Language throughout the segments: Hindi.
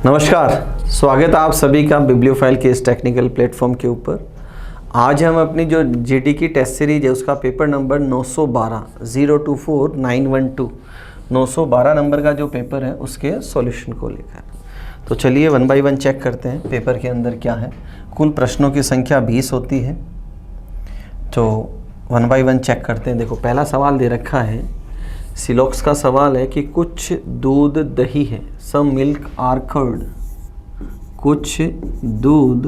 नमस्कार, स्वागत है आप सभी का बिब्लियोफाइल के इस टेक्निकल प्लेटफॉर्म के ऊपर। आज हम अपनी जो जीडी की टेस्ट सीरीज है उसका पेपर नंबर 912 024912 912 नंबर का जो पेपर है उसके सॉल्यूशन को लेकर। तो चलिए वन बाय वन चेक करते हैं पेपर के अंदर क्या है। कुल प्रश्नों की संख्या 20 होती है, तो वन बाय वन चेक करते हैं। देखो पहला सवाल दे रखा है, सिलॉक्स का सवाल है कि कुछ दूध दही है, सम मिल्क आर कर्ड। कुछ दूध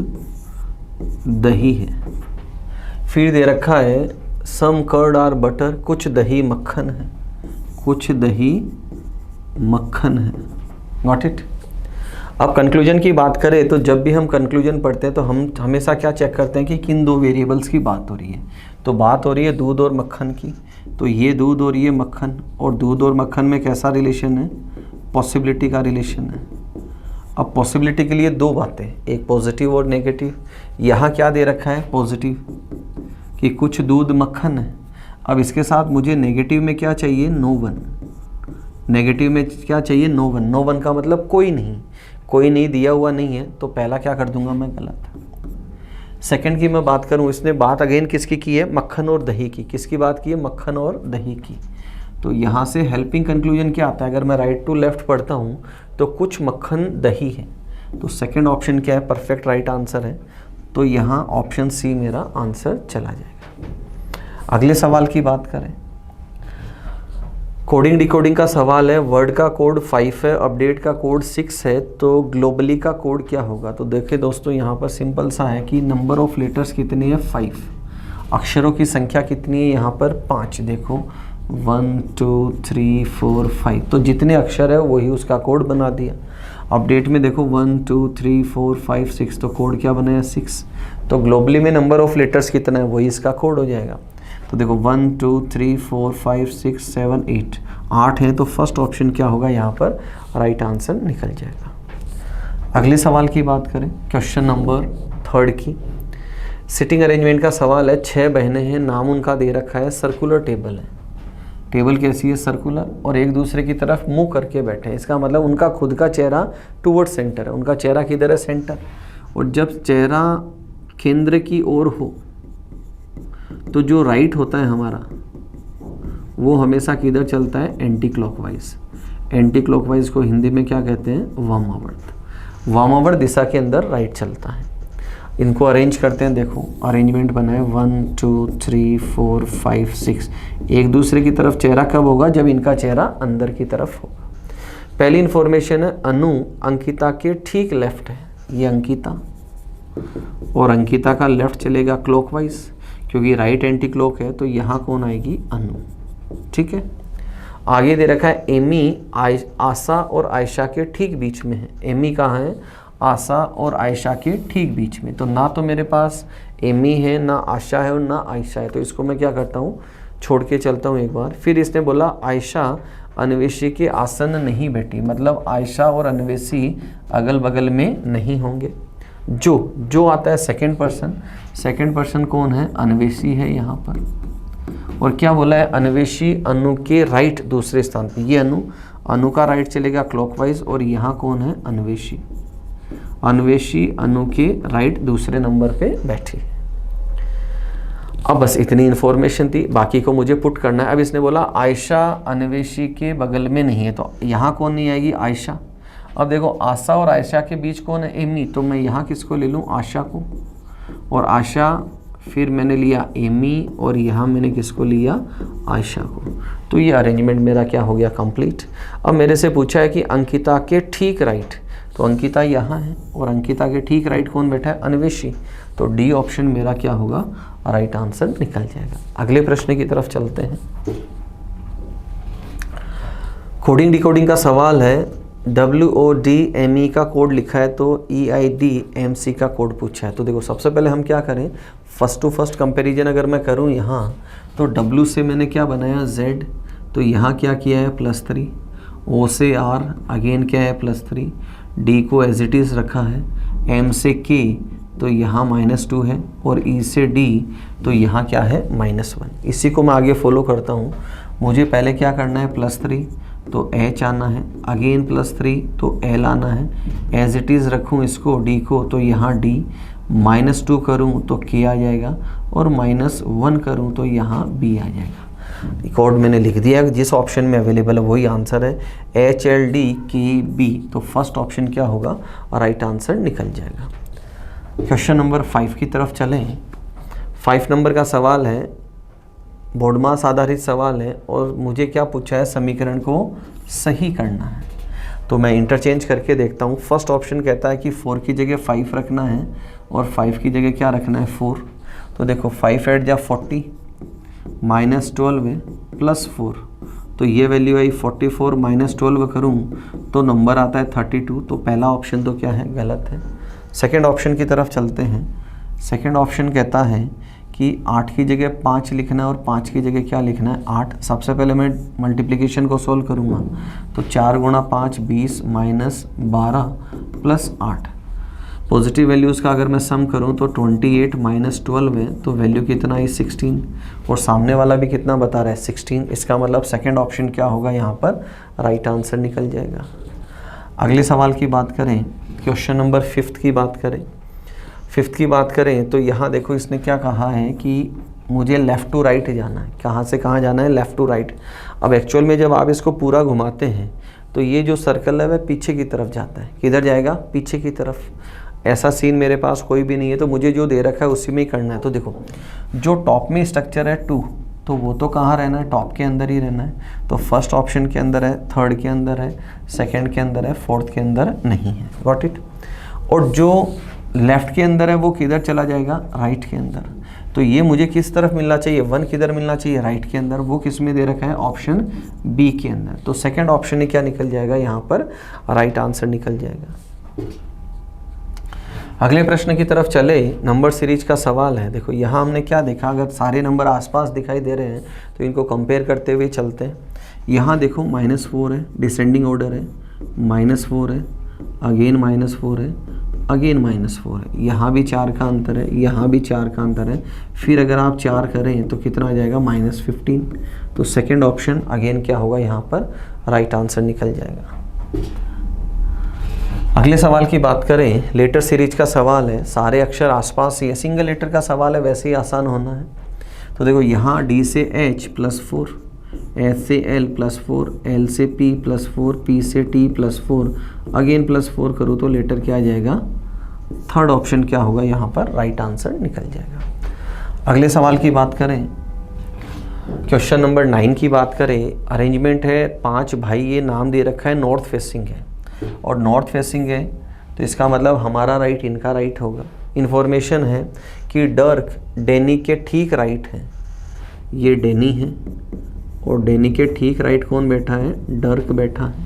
दही है। फिर दे रखा है सम कर्ड आर बटर, कुछ दही मक्खन है। कुछ दही मक्खन है। Got it. अब कंक्लूजन की बात करें तो जब भी हम कंक्लूजन पढ़ते हैं तो हम हमेशा क्या चेक करते हैं कि किन दो वेरिएबल्स की बात हो रही है। तो बात हो रही है दूध और मक्खन की, तो ये दूध और ये मक्खन, और दूध और मक्खन में कैसा रिलेशन है, पॉसिबिलिटी का रिलेशन है। अब पॉसिबिलिटी के लिए दो बातें, एक पॉजिटिव और नेगेटिव। यहाँ क्या दे रखा है, पॉजिटिव कि कुछ दूध मक्खन है। अब इसके साथ मुझे नेगेटिव में क्या चाहिए, नो वन। नेगेटिव में क्या चाहिए, नो वन। नो वन का मतलब कोई नहीं, कोई नहीं दिया हुआ नहीं है, तो पहला क्या कर दूंगा मैं, गलत। सेकंड की मैं बात करूं, इसने बात अगेन किसकी की है, मक्खन और दही की। किसकी बात की है, मक्खन और दही की। तो यहाँ से हेल्पिंग कंक्लूजन क्या आता है, अगर मैं राइट टू लेफ्ट पढ़ता हूँ तो कुछ मक्खन दही है, तो सेकंड ऑप्शन क्या है, परफेक्ट राइट आंसर है। तो यहाँ ऑप्शन सी मेरा आंसर चला जाएगा। अगले सवाल की बात करें, कोडिंग डिकोडिंग का सवाल है। वर्ड का कोड 5 है, अपडेट का कोड 6 है, तो ग्लोबली का कोड क्या होगा। तो देखिए दोस्तों, यहाँ पर सिंपल सा है कि नंबर ऑफ लेटर्स कितनी है, 5। अक्षरों की संख्या कितनी है, यहाँ पर 5। देखो 1 2 3 4 5, तो जितने अक्षर है वही उसका कोड बना दिया। अपडेट में देखो 1 2 3 4 5 6, तो कोड क्या बनाया, 6। तो ग्लोबली में नंबर ऑफ लेटर्स कितना है, वही इसका कोड हो जाएगा। तो देखो 1 2 3 4 5 6 7 8, 8 है, तो फर्स्ट ऑप्शन क्या होगा, यहाँ पर राइट आंसर निकल जाएगा। अगले सवाल की बात करें, क्वेश्चन नंबर 3 की। सिटिंग अरेंजमेंट का सवाल है। 6 बहनें हैं, नाम उनका दे रखा है, सर्कुलर टेबल है। टेबल कैसी है, सर्कुलर, और एक दूसरे की तरफ मुंह करके बैठे हैं। इसका मतलब उनका खुद का चेहरा टूवर्ड सेंटर है। उनका चेहरा किधर है, सेंटर। और जब चेहरा केंद्र की ओर हो तो जो राइट होता है हमारा, वो हमेशा किधर चलता है, एंटी क्लॉकवाइज। एंटी क्लॉकवाइज को हिंदी में क्या कहते हैं, वामावर्त। वामावर्त दिशा के अंदर राइट चलता है। इनको अरेंज करते हैं। देखो अरेंजमेंट बनाए 1 2 3 4 5 6। एक दूसरे की तरफ चेहरा कब होगा, जब इनका चेहरा अंदर की तरफ होगा। पहली इंफॉर्मेशन है, अनु अंकिता के ठीक लेफ्ट है। ये अंकिता, और अंकिता का लेफ्ट चलेगा क्लॉकवाइज, क्योंकि राइट एंटी क्लॉक है, तो यहाँ कौन आएगी, अनु। ठीक है। आगे दे रखा है एमी आशा और आयशा के ठीक बीच में है। एमी कहाँ है, आशा और आयशा के ठीक बीच में। तो ना तो मेरे पास एमी है, ना आशा है और ना आयशा है, तो इसको मैं क्या करता हूँ, छोड़ के चलता हूँ एक बार। फिर इसने बोला आयशा अन्वेषी के आसन नहीं बैठी, मतलब आयशा और अन्वेषी अगल बगल में नहीं होंगे। जो आता है सेकंड पर्सन। सेकंड पर्सन कौन है, अन्वेषी है यहाँ पर। और क्या बोला है, अन्वेषी अनु के राइट दूसरे स्थान पे। ये अनु का राइट चलेगा क्लॉकवाइज, और यहाँ कौन है, अन्वेषी। अन्वेषी अनु के राइट दूसरे नंबर पे बैठी। अब बस इतनी इन्फॉर्मेशन थी, बाकी को मुझे पुट करना है। अब इसने बोला आयशा अन्वेषी के बगल में नहीं है, तो यहाँ कौन नहीं आएगी, आयशा। अब देखो आशा और आयशा के बीच कौन है, एमी, तो मैं यहाँ किसको ले लूँ, आशा को। और आशा, फिर मैंने लिया एमी, और यहाँ मैंने किसको लिया, आयशा को। तो ये अरेंजमेंट मेरा क्या हो गया, कंप्लीट। अब मेरे से पूछा है कि अंकिता के ठीक राइट, तो अंकिता यहाँ है, और अंकिता के ठीक राइट कौन बैठा है, अन्वेषी। तो डी ऑप्शन मेरा क्या होगा, राइट आंसर निकल जाएगा। अगले प्रश्न की तरफ चलते हैं। कोडिंग डिकोडिंग का सवाल है। WODME का कोड लिखा है, तो EIDMC का कोड पूछा है। तो देखो सबसे पहले हम क्या करें, फर्स्ट टू फर्स्ट कंपैरिजन अगर मैं करूं यहाँ, तो W से मैंने क्या बनाया, Z, तो यहाँ क्या किया है, +3। O से R अगेन क्या है, +3। D को एज इट इज़ रखा है। M से K, तो यहाँ -2 है, और E से D, तो यहाँ क्या है, -1। इसी को मैं आगे फॉलो करता हूँ। मुझे पहले क्या करना है, +3, तो एच आना है, अगेन +3 तो एल आना है, एज इट इज़ रखूँ इसको डी को तो यहाँ डी, -2 करूँ तो के आ जाएगा और -1 करूँ तो यहाँ बी आ जाएगा। कोड मैंने लिख दिया, जिस ऑप्शन में अवेलेबल है वही आंसर है, HLDKB। तो फर्स्ट ऑप्शन क्या होगा, राइट आंसर निकल जाएगा। क्वेश्चन नंबर 5 की तरफ चलें। 5 नंबर का सवाल है, बोर्ड मास आधारित सवाल है और मुझे क्या पूछा है, समीकरण को सही करना है। तो मैं इंटरचेंज करके देखता हूँ। फर्स्ट ऑप्शन कहता है कि 4 की जगह 5 रखना है और 5 की जगह क्या रखना है, 4। तो देखो 5 8 जा 40, -12 है +4, तो ये वैल्यू आई 44, -12 करूँ तो नंबर आता है 32। तो पहला ऑप्शन तो क्या है, गलत है। सेकेंड ऑप्शन की तरफ चलते हैं। सेकेंड ऑप्शन कहता है कि 8 की जगह 5 लिखना है और 5 की जगह क्या लिखना है, 8। सबसे पहले मैं मल्टीप्लिकेशन को सोल्व करूँगा तो 4 × 5 20 -12 + 8। पॉजिटिव वैल्यूज़ का अगर मैं सम करूँ तो 28 -12 है तो वैल्यू कितना है, 16, और सामने वाला भी कितना बता रहा है, 16। इसका मतलब सेकेंड ऑप्शन क्या होगा, यहाँ पर राइट आंसर निकल जाएगा। अगले सवाल की बात करें, क्वेश्चन नंबर 5 की बात करें। 5 की बात करें तो यहाँ देखो इसने क्या कहा है कि मुझे लेफ़्ट टू राइट जाना है। कहाँ से कहाँ जाना है, लेफ़्ट टू राइट। अब एक्चुअल में जब आप इसको पूरा घुमाते हैं तो ये जो सर्कल है वह पीछे की तरफ जाता है। किधर जाएगा, पीछे की तरफ। ऐसा सीन मेरे पास कोई भी नहीं है तो मुझे जो दे रखा है उसी में ही करना है। तो देखो जो टॉप में स्ट्रक्चर है 2, तो वो तो कहाँ रहना है, टॉप के अंदर ही रहना है। तो फर्स्ट ऑप्शन के अंदर है, थर्ड के अंदर है, सेकंड के अंदर है, फोर्थ के अंदर नहीं है। Got it. और जो लेफ़्ट के अंदर है वो किधर चला जाएगा, राइट के अंदर। तो ये मुझे किस तरफ मिलना चाहिए, 1 किधर मिलना चाहिए, राइट के अंदर। वो किस में दे रखा है, ऑप्शन बी के अंदर। तो सेकंड ऑप्शन ही क्या निकल जाएगा, यहाँ पर राइट आंसर निकल जाएगा। अगले प्रश्न की तरफ चले। नंबर सीरीज का सवाल है। देखो यहाँ हमने क्या देखा, अगर सारे नंबर आसपास दिखाई दे रहे हैं तो इनको कंपेयर करते हुए चलते हैं। यहाँ देखो -4 है, डिसेंडिंग ऑर्डर है, -4 है, अगेन -4 है, अगेन -4 है। यहाँ भी 4 का अंतर है, यहाँ भी 4 का अंतर है। फिर अगर आप 4 करें तो कितना आ जाएगा, -15। तो सेकेंड ऑप्शन अगेन क्या होगा, यहाँ पर राइट आंसर निकल जाएगा। अगले सवाल की बात करें, लेटर सीरीज का सवाल है। सारे अक्षर आसपास ही है, सिंगल लेटर का सवाल है, वैसे ही आसान होना है। तो देखो यहाँ D से H +4, H से L +4, L से P +4, P से T +4, अगेन +4 करूँ तो लेटर क्या आ जाएगा, थर्ड ऑप्शन क्या होगा, यहाँ पर राइट आंसर निकल जाएगा। अगले सवाल की बात करें, क्वेश्चन नंबर 9 की बात करें। अरेंजमेंट है 5 भाई, ये नाम दे रखा है नॉर्थ फेसिंग है और नॉर्थ फेसिंग है तो इसका मतलब हमारा राइट इनका राइट होगा। इन्फॉर्मेशन है कि डर्क डेनी के ठीक राइट है, ये डेनी है और डेनी के ठीक राइट कौन बैठा है, डर्क बैठा है।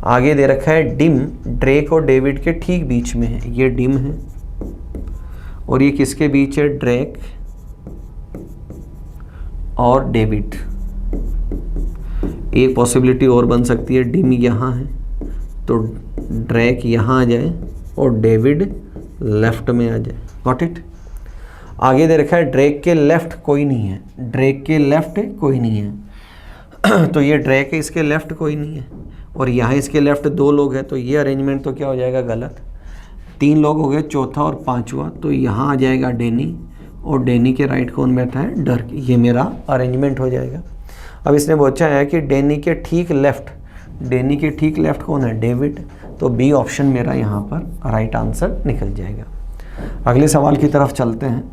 आगे दे रखा है डिम ड्रेक और डेविड के ठीक बीच में है, ये डिम है। और ये किसके बीच है, ड्रेक और डेविड। एक पॉसिबिलिटी और बन सकती है, डिम यहाँ है तो ड्रेक यहाँ आ जाए और डेविड लेफ्ट में आ जाए। Got it. आगे दे रखा है ड्रेक के लेफ्ट कोई नहीं है, ड्रेक के लेफ्ट कोई नहीं है तो ये ड्रेक है, इसके लेफ्ट कोई नहीं है और यहाँ इसके लेफ्ट 2 लोग हैं। तो ये अरेंजमेंट तो क्या हो जाएगा, गलत। 3 लोग हो गए, चौथा और पांचवा, तो यहाँ आ जाएगा डेनी और डेनी के राइट कौन बैठा है, डर्क। ये मेरा अरेंजमेंट हो जाएगा। अब इसने पूछा है कि डेनी के ठीक लेफ्ट, डेनी के ठीक लेफ्ट कौन है, डेविड। तो बी ऑप्शन मेरा यहाँ पर राइट आंसर निकल जाएगा। अगले सवाल की तरफ चलते हैं।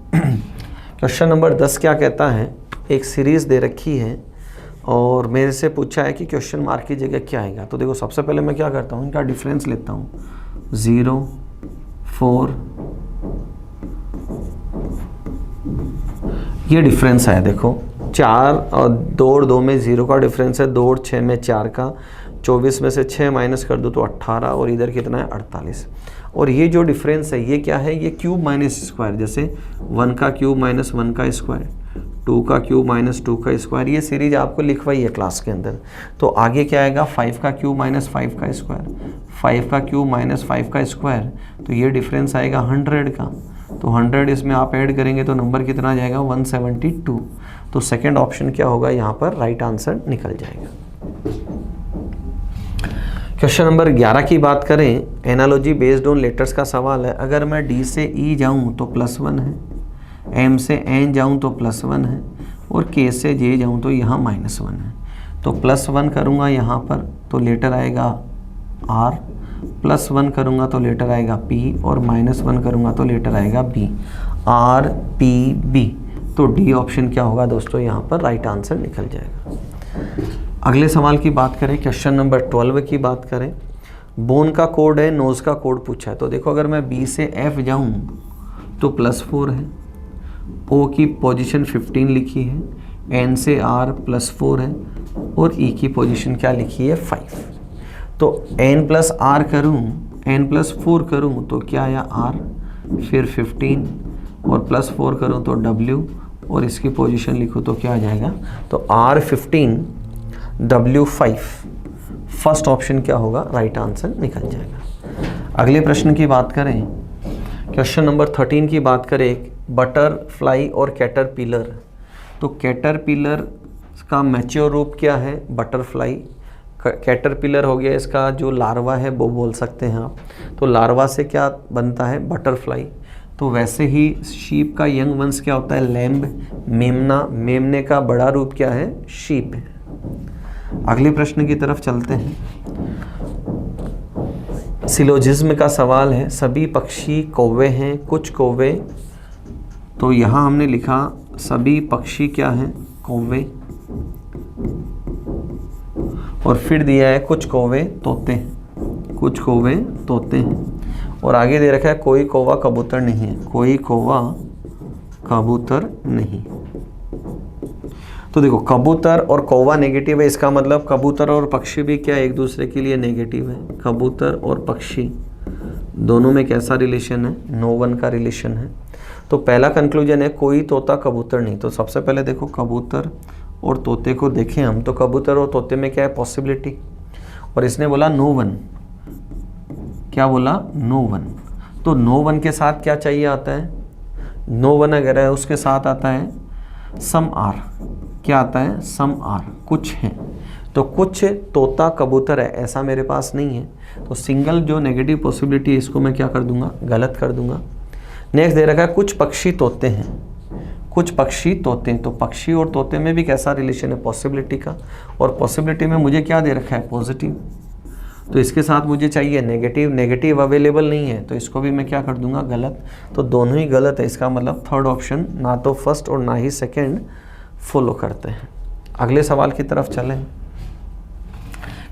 क्वेश्चन नंबर 10 क्या कहता है, एक सीरीज़ दे रखी है और मेरे से पूछा है कि क्वेश्चन मार्क की जगह क्या आएगा। तो देखो सबसे पहले मैं क्या करता हूँ, इनका डिफरेंस लेता हूँ, 0 4, ये डिफरेंस है। देखो 4 और 2 और 2 में 0 का डिफरेंस है, 2 और 6 में 4 का, 24 में से 6 माइनस कर दो तो 18 और इधर कितना है, 48। और ये जो डिफरेंस है ये क्या है, ये क्यूब माइनस स्क्वायर, जैसे 1 का क्यूब माइनस 1 का स्क्वायर, 2 का क्यूब माइनस 2 का स्क्वायर। ये सीरीज आपको लिखवाई है क्लास के अंदर। तो आगे क्या आएगा, 5 का क्यूब माइनस 5 का स्क्वायर, 5 का क्यूब माइनस 5 का स्क्वायर। तो ये डिफरेंस आएगा 100 का। तो 100 इसमें आप ऐड करेंगे तो नंबर कितना आ जाएगा, 172। तो सेकेंड ऑप्शन क्या होगा, यहाँ पर राइट आंसर निकल जाएगा। क्वेश्चन नंबर 11 की बात करें, एनालॉजी बेस्ड ऑन लेटर्स का सवाल है। अगर मैं डी से ई जाऊं तो +1 है, एम से एन जाऊं तो +1 है, और के से जे जाऊं तो यहाँ -1 है। तो +1 करूँगा यहाँ पर तो लेटर आएगा आर, +1 करूँगा तो लेटर आएगा पी, और -1 करूँगा तो लेटर आएगा बी, आर पी बी। तो डी ऑप्शन क्या होगा दोस्तों, यहाँ पर राइट आंसर निकल जाएगा। अगले सवाल की बात करें, क्वेश्चन नंबर 12 की बात करें, बोन का कोड है, नोज़ का कोड पूछा है। तो देखो अगर मैं बी से एफ जाऊँ तो +4 है, ओ की पोजीशन 15 लिखी है, एन से आर +4 है, और ई की पोजीशन क्या लिखी है 5। तो n + r करूँ, n + 4 करूँ तो क्या आया r, फिर 15 और +4 करूँ तो w, और इसकी पोजीशन लिखूँ तो क्या आ जाएगा, तो r 15 w 5। फर्स्ट ऑप्शन क्या होगा, राइट आंसर निकल जाएगा। अगले प्रश्न की बात करें, क्वेश्चन नंबर 13 की बात करें, बटरफ्लाई और कैटरपिलर। तो कैटरपिलर का मैच्योर रूप क्या है, बटरफ्लाई। कैटरपिलर हो गया इसका जो लार्वा है वो बोल सकते हैं आप। तो लार्वा से क्या बनता है, बटरफ्लाई। तो वैसे ही शीप का यंग वंश क्या होता है, लैम्ब, मेमना। मेमने का बड़ा रूप क्या है, शीप है। अगले प्रश्न की तरफ चलते हैं। सिलोजिज्म का सवाल है, सभी पक्षी कौवे हैं, कुछ कौवे। तो यहाँ हमने लिखा सभी पक्षी क्या हैं, कौवे, और फिर दिया है कुछ कौवे तोते हैं, कुछ कौवे तोते हैं, और आगे दे रखा है कोई कौवा कबूतर नहीं है, कोई कौवा कबूतर नहीं। तो देखो कबूतर और कौवा नेगेटिव है, इसका मतलब कबूतर और पक्षी भी क्या एक दूसरे के लिए नेगेटिव है। कबूतर और पक्षी दोनों में कैसा रिलेशन है, नो वन का रिलेशन है। तो पहला कंक्लूजन है कोई तोता कबूतर नहीं। तो सबसे पहले देखो कबूतर और तोते को देखें हम, तो कबूतर और तोते में क्या है, पॉसिबिलिटी, और इसने बोला नो वन। क्या बोला, नो वन। तो नो वन के साथ क्या चाहिए आता है, नो वन अगर है उसके साथ आता है सम आर। क्या आता है, सम आर, कुछ है। तो कुछ तोता कबूतर है ऐसा मेरे पास नहीं है, तो सिंगल जो नेगेटिव पॉसिबिलिटी है इसको मैं क्या कर दूंगा, गलत कर दूंगा। नेक्स्ट दे रखा है कुछ पक्षी तोते हैं, कुछ पक्षी तोते हैं। तो पक्षी और तोते में भी कैसा रिलेशन है, पॉसिबिलिटी का, और पॉसिबिलिटी में मुझे क्या दे रखा है, पॉजिटिव। तो इसके साथ मुझे चाहिए नेगेटिव, नेगेटिव अवेलेबल नहीं है, तो इसको भी मैं क्या कर दूंगा, गलत। तो दोनों ही गलत है, इसका मतलब थर्ड ऑप्शन ना तो फर्स्ट और ना ही सेकेंड फॉलो करते हैं। अगले सवाल की तरफ चलें।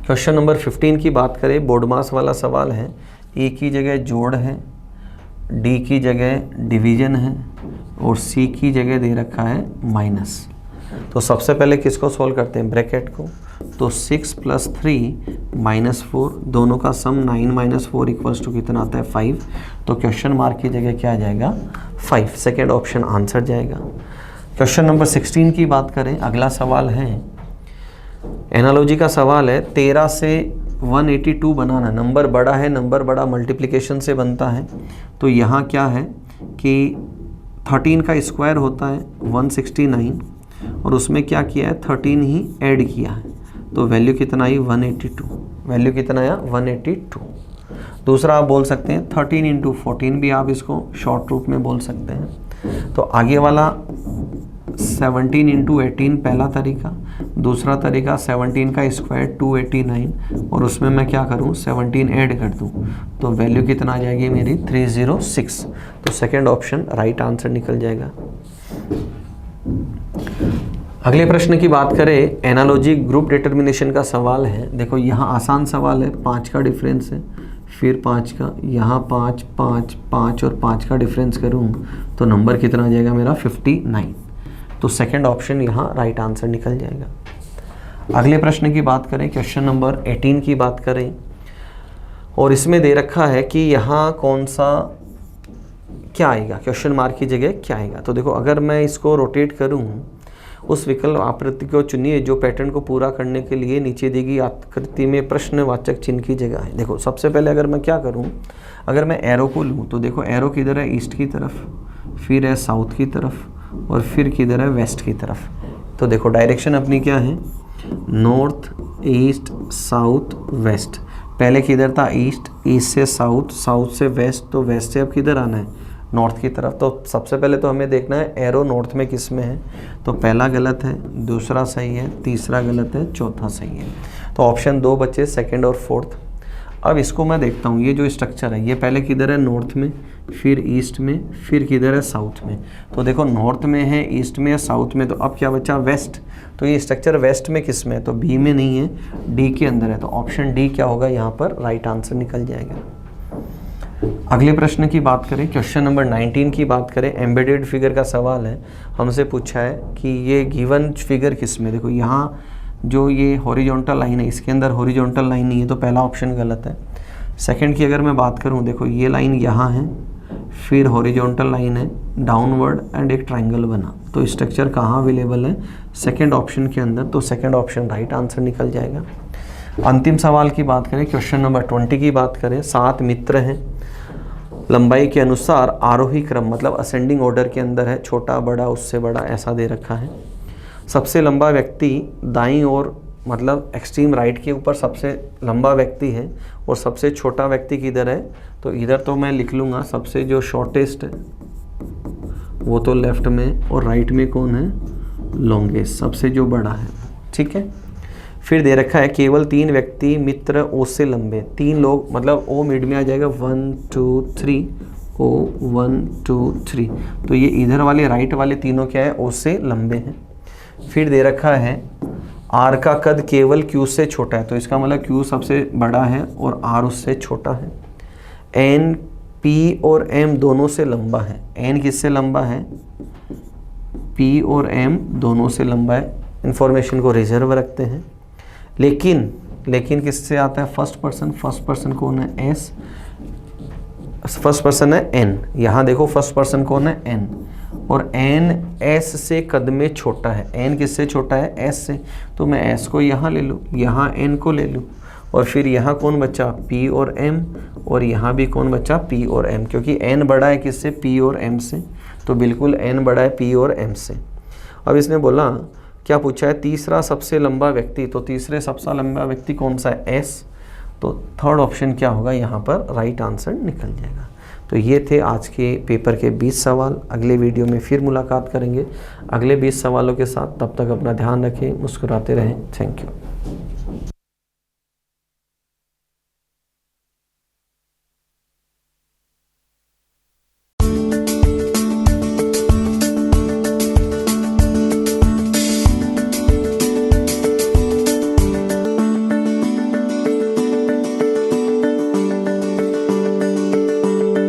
क्वेश्चन नंबर 15 की बात करें, बोर्ड मास वाला सवाल है। ए की जगह जोड़ है, डी की जगह डिवीजन है, और सी की जगह दे रखा है माइनस। तो सबसे पहले किसको सॉल्व करते हैं, ब्रैकेट को। तो 6 + 3 - 4, दोनों का सम 9 - 4 = कितना आता है, 5। तो क्वेश्चन मार्क की जगह क्या आ जाएगा, 5। सेकेंड ऑप्शन आंसर जाएगा। क्वेश्चन नंबर 16 की बात करें, अगला सवाल है एनालॉजी का सवाल है। 13 से 182 बनाना, नंबर बड़ा है, नंबर बड़ा मल्टीप्लिकेशन से बनता है। तो यहाँ क्या है कि 13 का स्क्वायर होता है 169, और उसमें क्या किया है, 13 ही ऐड किया है। तो वैल्यू कितना आई, 182। वैल्यू कितना आया, 182। दूसरा आप बोल सकते हैं 13 × 14 भी आप इसको शॉर्ट रूप में बोल सकते हैं। तो आगे वाला 17 × 18 पहला तरीका, दूसरा तरीका 17 का स्क्वायर 289, और उसमें मैं क्या करूं, 17 ऐड कर दूं। तो वैल्यू कितना आ जाएगी मेरी, 306। तो सेकंड ऑप्शन राइट आंसर निकल जाएगा। अगले प्रश्न की बात करें, एनालॉजी ग्रुप डिटर्मिनेशन का सवाल है। देखो यहाँ आसान सवाल है, 5 का डिफरेंस है, फिर 5 का, यहाँ 5, 5, 5 और 5 का डिफरेंस करूँ तो नंबर कितना आ जाएगा मेरा, 59। तो सेकंड ऑप्शन यहाँ राइट आंसर निकल जाएगा। अगले प्रश्न की बात करें, क्वेश्चन नंबर 18 की बात करें, और इसमें दे रखा है कि यहाँ कौन सा क्या आएगा, क्वेश्चन मार्क की जगह क्या आएगा। तो देखो अगर मैं इसको रोटेट करूँ, उस विकल्प आकृति को चुनिए जो पैटर्न को पूरा करने के लिए नीचे दी गई आकृति में प्रश्नवाचक चिन्ह की जगह है। देखो सबसे पहले अगर मैं क्या करूं, अगर मैं एरो को लूं तो देखो एरो किधर है, ईस्ट की तरफ, फिर है साउथ की तरफ, और फिर किधर है, वेस्ट की तरफ। तो देखो डायरेक्शन अपनी क्या है, नॉर्थ, ईस्ट, साउथ, वेस्ट। पहले किधर था, ईस्ट, ईस्ट से साउथ, साउथ से वेस्ट, तो वेस्ट से अब किधर आना है, नॉर्थ की तरफ। तो सबसे पहले तो हमें देखना है एरो नॉर्थ में किस में है, तो पहला गलत है, दूसरा सही है, तीसरा गलत है, चौथा सही है। तो ऑप्शन 2 बचे, सेकंड और फोर्थ। अब इसको मैं देखता हूँ, ये जो स्ट्रक्चर है ये पहले किधर है, नॉर्थ में, फिर ईस्ट में, फिर किधर है, साउथ में। तो देखो नॉर्थ में है, ईस्ट में है, साउथ में, तो अब क्या बचा, वेस्ट। तो ये स्ट्रक्चर वेस्ट में किस में है, तो बी में नहीं है, डी के अंदर है। तो ऑप्शन डी क्या होगा यहाँ पर, राइट आंसर निकल जाएगा। अगले प्रश्न की बात करें, क्वेश्चन नंबर 19 की बात करें। एम्बेडेड फिगर का सवाल है, हमसे पूछा है कि ये गिवन फिगर किस में। देखो यहाँ जो ये हॉरिजॉन्टल लाइन है, इसके अंदर हॉरिजॉन्टल लाइन नहीं है, तो पहला ऑप्शन गलत है। सेकंड की अगर मैं बात करूँ, देखो ये लाइन यहाँ है, फिर हॉरिजॉन्टल लाइन है, डाउनवर्ड एंड एक ट्राइंगल बना, तो स्ट्रक्चर कहाँ अवेलेबल है, सेकंड ऑप्शन के अंदर। तो सेकंड ऑप्शन राइट आंसर निकल जाएगा। अंतिम सवाल की बात करें, क्वेश्चन नंबर 20 की बात करें। 7 मित्र हैं, लंबाई के अनुसार आरोही क्रम मतलब असेंडिंग ऑर्डर के अंदर है, छोटा बड़ा उससे बड़ा ऐसा दे रखा है। सबसे लंबा व्यक्ति दाईं ओर मतलब एक्सट्रीम राइट के ऊपर सबसे लंबा व्यक्ति है, और सबसे छोटा व्यक्ति किधर है, तो इधर तो मैं लिख लूँगा सबसे जो शॉर्टेस्ट है वो तो लेफ्ट में, और राइट में कौन है, लॉन्गेस्ट, सबसे जो बड़ा है, ठीक है। फिर दे रखा है केवल 3 व्यक्ति मित्र ओ से लंबे, 3 लोग मतलब ओ मिड में आ जाएगा, 1 2 3, ओ 1 2 3, तो ये इधर वाले राइट वाले तीनों क्या है, ओ से लंबे हैं। फिर दे रखा है आर का कद केवल क्यू से छोटा है, तो इसका मतलब क्यू सबसे बड़ा है और आर उससे छोटा है। एन पी और एम दोनों से लंबा है, एन किससे लंबा है, पी और एम दोनों से लंबा है। इंफॉर्मेशन को रिजर्व रखते हैं, लेकिन किससे आता है, फर्स्ट पर्सन कौन है, एस, फर्स्ट पर्सन है एन, यहाँ देखो फर्स्ट पर्सन कौन है, एन, और एन एस से कद में छोटा है। एन किससे छोटा है, एस से, तो मैं एस को यहाँ ले लूँ, यहाँ एन को ले लूँ, और फिर यहाँ कौन बचा, पी और एम, और यहाँ भी कौन बचा, पी और एम, क्योंकि एन बड़ा है किससे, पी और एम से, तो बिल्कुल एन बड़ा है पी और एम से। अब इसने बोला क्या पूछा है, तीसरा सबसे लंबा व्यक्ति, तो तीसरे सबसे लंबा व्यक्ति कौन सा है, एस, तो थर्ड ऑप्शन क्या होगा यहाँ पर, राइट आंसर निकल जाएगा। तो ये थे आज के पेपर के 20 सवाल। अगले वीडियो में फिर मुलाकात करेंगे अगले 20 सवालों के साथ। तब तक अपना ध्यान रखें, मुस्कुराते रहें। Thank you.